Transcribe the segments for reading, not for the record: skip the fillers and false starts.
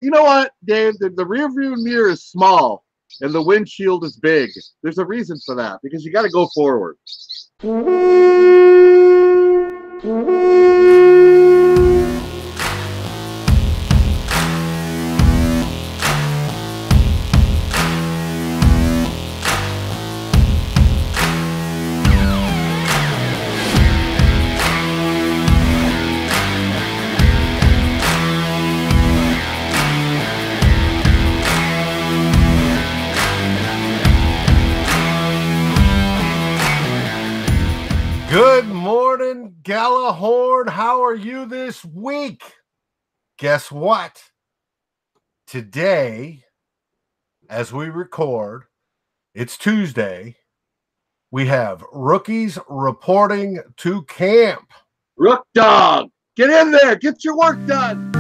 you know what, Dave? The rear view mirror is small and the windshield is big. There's a reason for that because you got to go forward. Good morning, Gjallarhorn. How are you this week? Guess what? Today, as we record, it's Tuesday. We have rookies reporting to camp. Rook dog, get in there. Get your work done.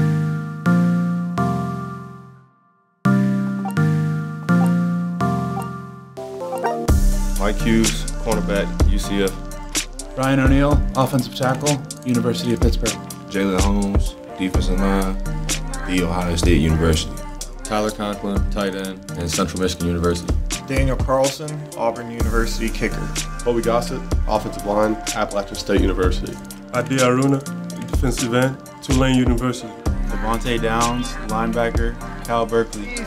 Mike Hughes, cornerback, UCF. Ryan O'Neal, offensive tackle, University of Pittsburgh. Jalen Holmes, defensive line, The Ohio State University. Tyler Conklin, tight end, and Central Michigan University. Daniel Carlson, Auburn University kicker. Bobby Gossett, offensive line, Appalachian State University. Adi Aruna, defensive end, Tulane University. Devontae Downs, linebacker, Cal Berkeley.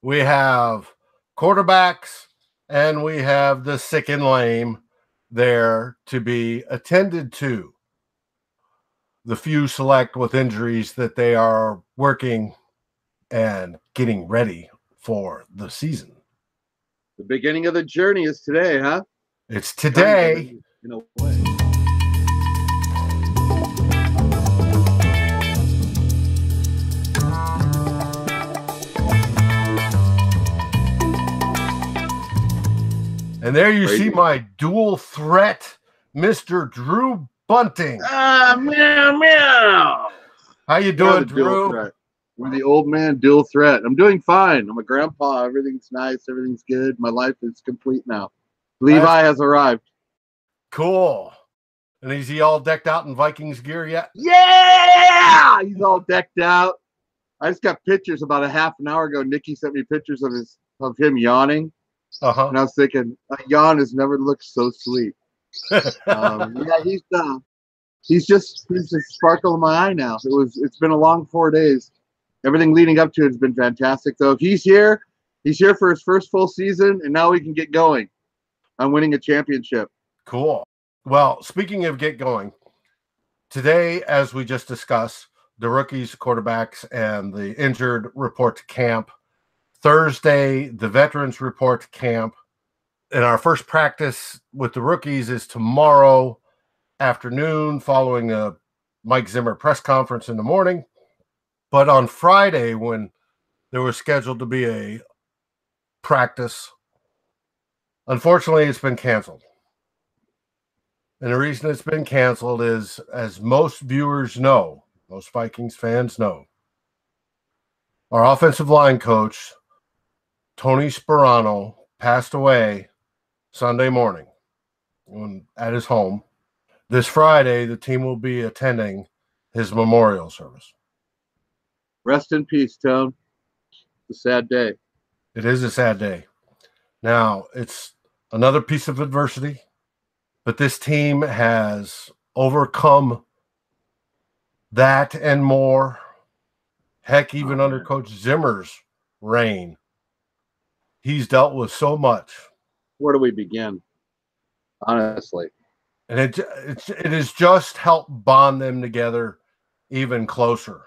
We have quarterbacks and we have the sick and lame there to be attended to. The few select with injuries that they are working and getting ready for the season. The beginning of the journey is today, huh? It's today. In a way. And there you see my dual threat, Mr. Drew Bunting. Meow, meow. How you doing, Drew? We're the old man dual threat. I'm doing fine. I'm a grandpa. Everything's nice. Everything's good. My life is complete now. Levi has arrived. Cool. And is he all decked out in Vikings gear yet? Yeah! He's all decked out. I just got pictures about a half an hour ago. Nikki sent me pictures of him yawning. Uh-huh. And I was thinking, a yawn has never looked so sweet. Yeah, he's just a sparkle in my eye now. It's been a long 4 days. Everything leading up to it has been fantastic. So if he's here for his first full season, and now we can get going on winning a championship. Cool. Well, speaking of get going, today, as we just discussed, the rookies, quarterbacks, and the injured report to camp. Thursday, the veterans report to camp. And our first practice with the rookies is tomorrow afternoon following a Mike Zimmer press conference in the morning. But on Friday, when there was scheduled to be a practice, unfortunately, it's been canceled. And the reason it's been canceled is, as most viewers know, most Vikings fans know, our offensive line coach, Tony Sparano, passed away Sunday morning at his home. This Friday, the team will be attending his memorial service. Rest in peace, Tone. It's a sad day. It is a sad day. Now, it's another piece of adversity, but this team has overcome that and more. Heck, even under Coach Zimmer's reign, he's dealt with so much. Where do we begin? Honestly. And it has just helped bond them together even closer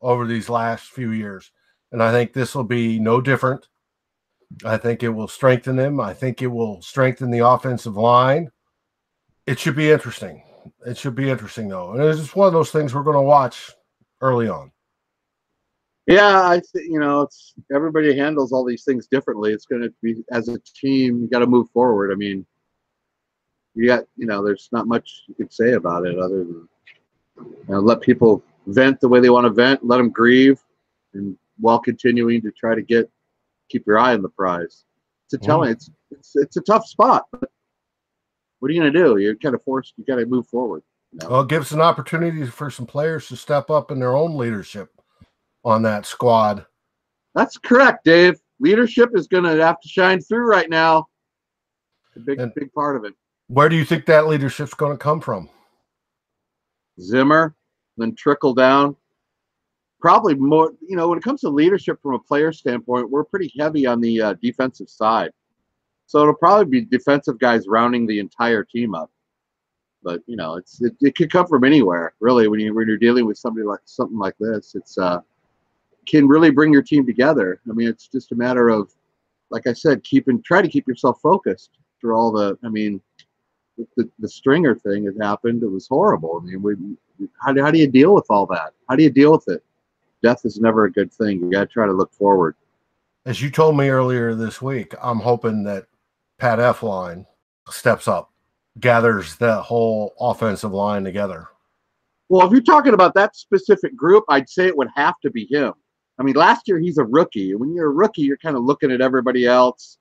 over these last few years. And I think this will be no different. I think it will strengthen them. I think it will strengthen the offensive line. It should be interesting. It should be interesting, though. And it's just one of those things we're going to watch early on. Yeah, I think, it's everybody handles all these things differently. It's going to be, as a team, you got to move forward. I mean, there's not much you could say about it other than let people vent the way they want to vent, let them grieve, and while continuing to try to keep your eye on the prize. It's a tough spot. But what are you going to do? You're kind of forced. You got to move forward. Well, it gives an opportunity for some players to step up in their own leadership on that squad. That's correct, Dave. Leadership is going to have to shine through right now. A big part of it. Where do you think that leadership's going to come from? Zimmer, then trickle down. Probably more, when it comes to leadership from a player standpoint, we're pretty heavy on the defensive side. So it'll probably be defensive guys rounding the entire team up. But, it could come from anywhere, really, when you're dealing with something like this. It's can really bring your team together. I mean, it's just a matter of, like I said, try to keep yourself focused through all the, the Stringer thing had happened. It was horrible. I mean, how do you deal with all that? How do you deal with it? Death is never a good thing. You got to try to look forward. As you told me earlier this week, I'm hoping that Pat Elflein steps up, gathers that whole offensive line together. Well, if you're talking about that specific group, I'd say it would have to be him. I mean, last year he's a rookie. When you're a rookie, you're kind of looking at everybody else,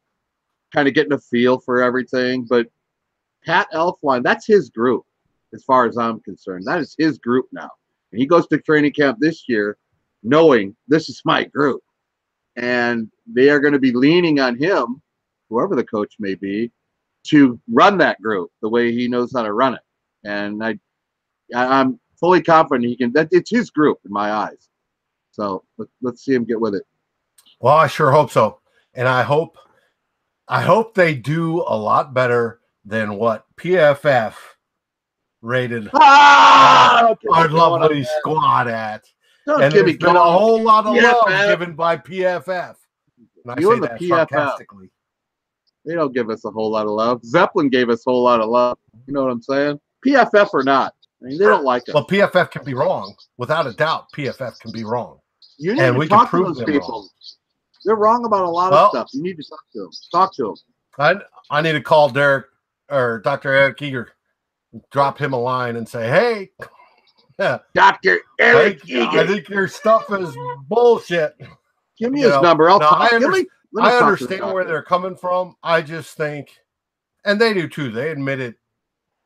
kind of getting a feel for everything. But Pat Elflein, that's his group, as far as I'm concerned. That is his group now. And he goes to training camp this year knowing this is my group. And they are going to be leaning on him, whoever the coach may be, to run that group the way he knows how to run it. And I'm fully confident he can. It's his group in my eyes. So let's see him get with it. Well, I sure hope so. And I hope they do a lot better than what PFF rated our lovely squad at. And there's been a whole lot of love given by PFF. And I say that sarcastically. They don't give us a whole lot of love. Zeppelin gave us a whole lot of love. You know what I'm saying? PFF or not. I mean, they don't like us. Well, PFF can be wrong. Without a doubt, PFF can be wrong. You need to talk to those people. Wrong. They're wrong about a lot of stuff. You need to talk to them. Talk to them. I need to call Derek or Dr. Eric Eager, drop him a line and say, hey, Dr. Eric Eager, I think your stuff is bullshit. Give me his number. I'll talk. I understand where they're coming from. I just think, and they do too, they admit it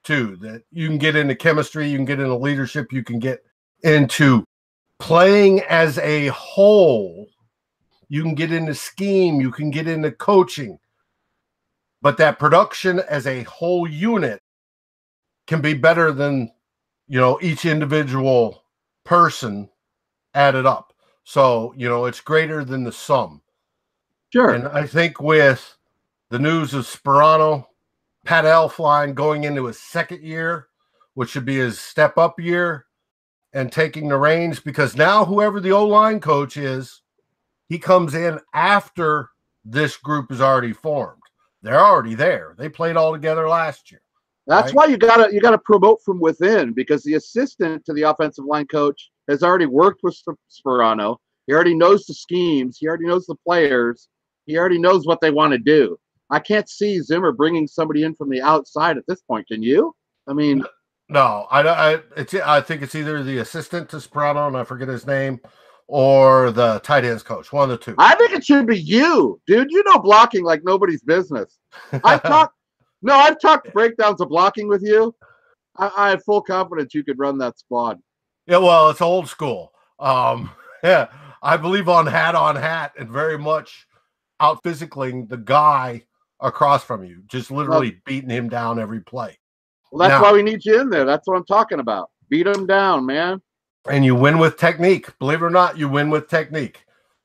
too, that you can get into chemistry, you can get into leadership, you can get into playing as a whole, you can get into scheme, you can get into coaching. But that production as a whole unit can be better than, each individual person added up. So, it's greater than the sum. Sure. And I think with the news of Sparano, Pat Elflein going into his second year, which should be his step-up year, and taking the reins, because now whoever the O-line coach is, he comes in after this group is already formed. They're already there. They played all together last year. That's why you gotta promote from within, because the assistant to the offensive line coach has already worked with Sparano. He already knows the schemes. He already knows the players. He already knows what they want to do. I can't see Zimmer bringing somebody in from the outside at this point. Can you? I mean, no. I think it's either the assistant to Sparano, and I forget his name, or the tight ends coach. One of the two. I think it should be you, dude. You know blocking like nobody's business. I've talked breakdowns of blocking with you. I have full confidence you could run that squad. Yeah, well, it's old school. Yeah, I believe on hat, and very much out physicaling the guy across from you, just literally beating him down every play. Well, that's why we need you in there. That's what I'm talking about. Beat him down, man. And you win with technique. Believe it or not, you win with technique.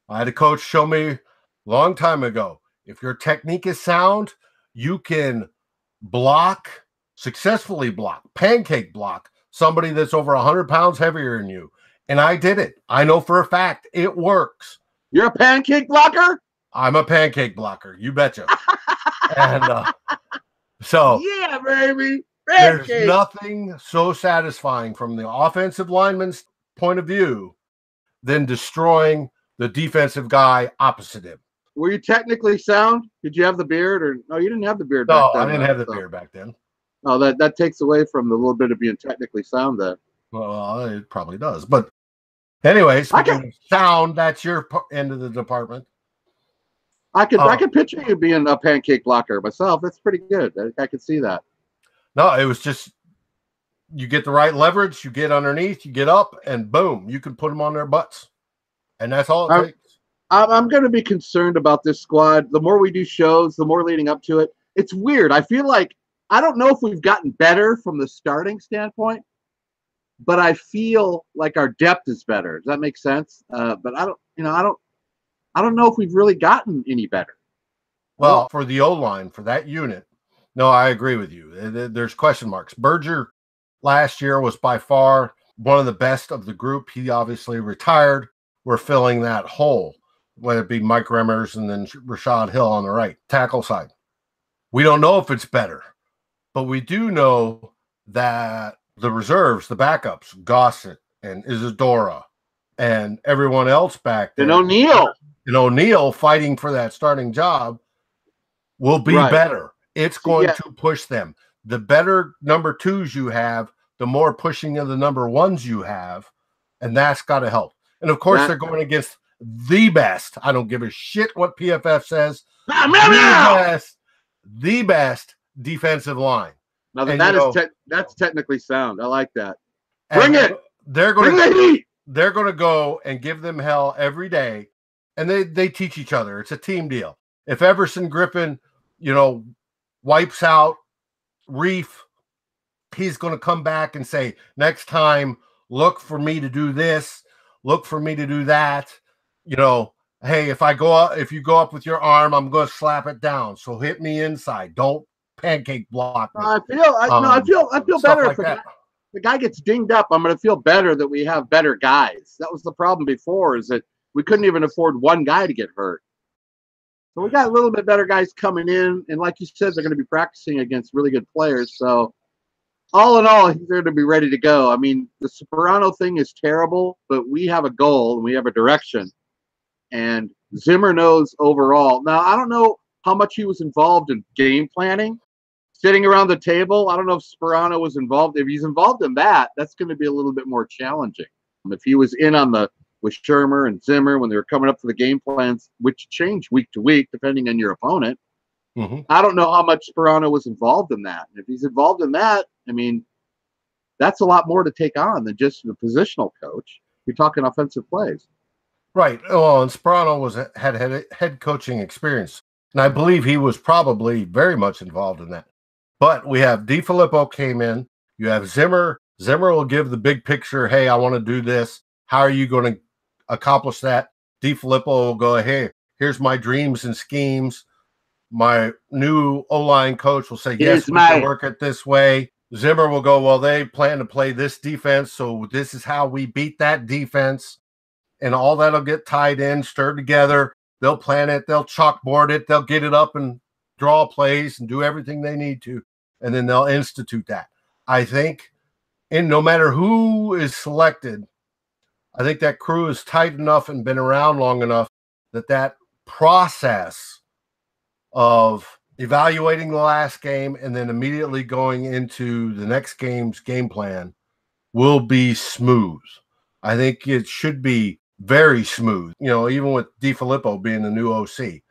I had a coach show me a long time ago, if your technique is sound, you can successfully block, pancake block somebody that's over 100 pounds heavier than you. And I did it. I know for a fact it works. You're a pancake blocker? I'm a pancake blocker. You betcha. And so yeah, baby. Pancake. There's nothing so satisfying from the offensive lineman's point of view than destroying the defensive guy opposite him. Were you technically sound? Did you have the beard, or no? You didn't have the beard. No, back then, I didn't have the beard back then. No, that takes away from the little bit of being technically sound. Then. Well, it probably does. But anyways, sound. That's your end of the department. I could picture you being a pancake blocker myself. That's pretty good. I could see that. No, it was just you get the right leverage, you get underneath, you get up, and boom, you can put them on their butts. And that's all it takes. I'm going to be concerned about this squad. The more we do shows, the more leading up to it. It's weird. I feel like I don't know if we've gotten better from the starting standpoint, but I feel like our depth is better. Does that make sense? But I don't know if we've really gotten any better. Well, for the O-line, for that unit, no, I agree with you. There's question marks. Berger last year was by far one of the best of the group. He obviously retired. We're filling that hole, whether it be Mike Remmers and then Rashad Hill on the right tackle side. We don't know if it's better, but we do know that the reserves, the backups, Gossett and Isadora and everyone else back there. And O'Neal fighting for that starting job will be better. It's going to push them. The better number twos you have, the more pushing of the number ones you have, and that's got to help. And of course, they're going against the best. I don't give a shit what PFF says. The best defensive line. Now that's technically sound. I like that. Bring it. They're going to go and give them hell every day, and they teach each other. It's a team deal. If Everson Griffin, wipes out Reef, he's going to come back and say, next time, look for me to do this, look for me to do that. Hey, if you go up with your arm, I'm going to slap it down. So hit me inside. Don't pancake block me. I feel better if the guy gets dinged up. I'm going to feel better that we have better guys. That was the problem before, is that we couldn't even afford one guy to get hurt. So we got a little bit better guys coming in, and like you said, they're going to be practicing against really good players. So all in all, I think they're going to be ready to go. I mean, the Sparano thing is terrible, but we have a goal and we have a direction. And Zimmer knows overall. Now, I don't know how much he was involved in game planning, sitting around the table. I don't know if Sparano was involved. If he's involved in that, that's going to be a little bit more challenging. If he was in on with Shermer and Zimmer when they were coming up to the game plans, which change week to week depending on your opponent, I don't know how much Sparano was involved in that. And if he's involved in that, I mean, that's a lot more to take on than just the positional coach. You're talking offensive plays. Right. Well, and Sparano had head coaching experience, and I believe he was probably very much involved in that. But we have DiFilippo came in. You have Zimmer. Zimmer will give the big picture. Hey, I want to do this. How are you going to accomplish that? DiFilippo will go, hey, here's my dreams and schemes. My new O-line coach will say, yes, we can work it this way. Zimmer will go, well, they plan to play this defense, so this is how we beat that defense. And all that'll get tied in, stirred together. They'll plan it. They'll chalkboard it. They'll get it up and draw plays and do everything they need to. And then they'll institute that. I think, and no matter who is selected, I think that crew is tight enough and been around long enough that process of evaluating the last game and then immediately going into the next game's game plan will be smooth. I think it should be very smooth, even with DiFilippo being the new OC.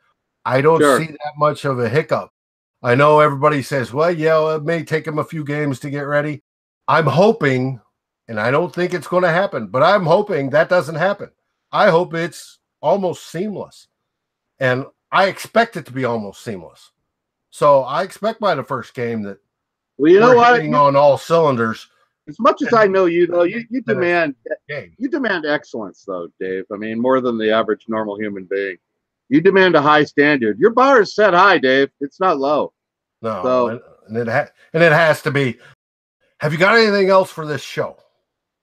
I don't see that much of a hiccup. I know everybody says, well, yeah, it may take him a few games to get ready. I'm hoping, and I don't think it's going to happen, but I'm hoping that doesn't happen. I hope it's almost seamless. And I expect it to be almost seamless. So I expect by the first game that we're hitting on all cylinders. As much as I know you, though, you demand excellence, though, Dave. I mean, more than the average normal human being. You demand a high standard. Your bar is set high, Dave. It's not low. No, so, and it has to be. Have you got anything else for this show?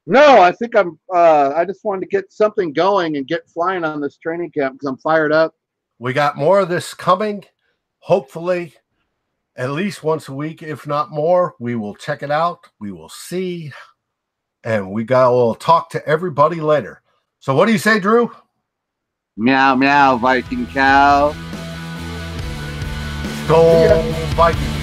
No, I think I just wanted to get something going and get flying on this training camp because I'm fired up. We got more of this coming. Hopefully, at least once a week, if not more. We will check it out. We will see. And we'll talk to everybody later. So what do you say, Drew? Meow, meow, Viking cow. Go Vikings.